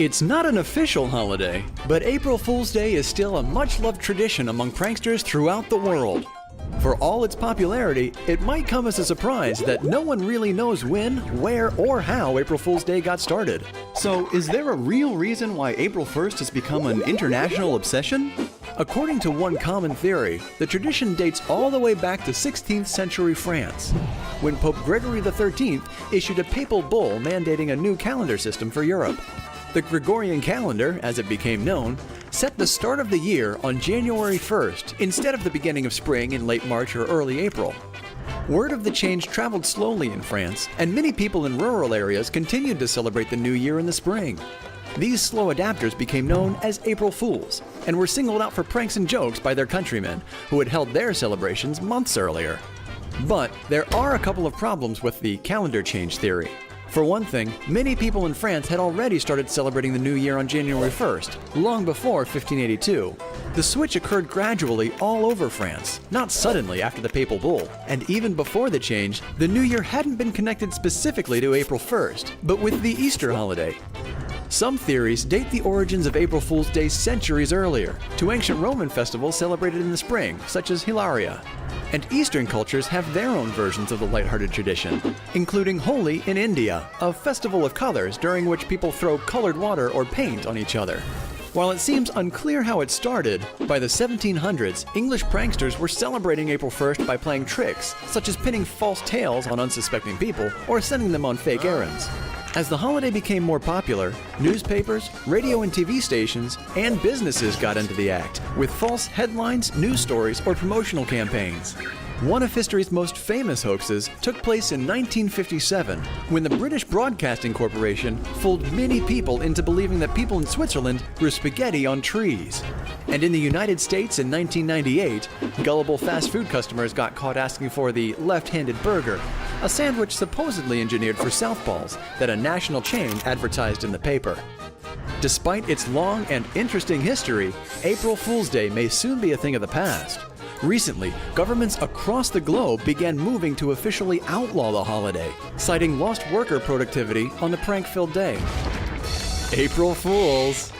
It's not an official holiday, but April Fool's Day is still a much-loved tradition among pranksters throughout the world. For all its popularity, it might come as a surprise that no one really knows when, where, or how April Fool's Day got started. So, is there a real reason why April 1st has become an international obsession? According to one common theory, the tradition dates all the way back to 16th century France, when Pope Gregory XIII issued a papal bull mandating a new calendar system for Europe. The Gregorian calendar, as it became known, set the start of the year on January 1st instead of the beginning of spring in late March or early April. Word of the change traveled slowly in France, and many people in rural areas continued to celebrate the new year in the spring. These slow adapters became known as April Fools, and were singled out for pranks and jokes by their countrymen, who had held their celebrations months earlier. But there are a couple of problems with the calendar change theory. For one thing, many people in France had already started celebrating the new year on January 1st, long before 1582. The switch occurred gradually all over France, not suddenly after the papal bull, and even before the change, the new year hadn't been connected specifically to April 1st, but with the Easter holiday. Some theories date the origins of April Fool's Day centuries earlier, to ancient Roman festivals celebrated in the spring, such as Hilaria. And Eastern cultures have their own versions of the lighthearted tradition, including Holi in India, a festival of colors during which people throw colored water or paint on each other. While it seems unclear how it started, by the 1700s, English pranksters were celebrating April 1st by playing tricks, such as pinning false tails on unsuspecting people or sending them on fake errands. As the holiday became more popular, newspapers, radio and TV stations, and businesses got into the act, with false headlines, news stories, or promotional campaigns. One of history's most famous hoaxes took place in 1957, when the British Broadcasting Corporation fooled many people into believing that people in Switzerland grew spaghetti on trees. And in the United States in 1998, gullible fast food customers got caught asking for the left-handed burger, a sandwich supposedly engineered for southpaws that a national chain advertised in the paper. Despite its long and interesting history, April Fool's Day may soon be a thing of the past. Recently, governments across the globe began moving to officially outlaw the holiday, citing lost worker productivity on the prank-filled day. April Fools!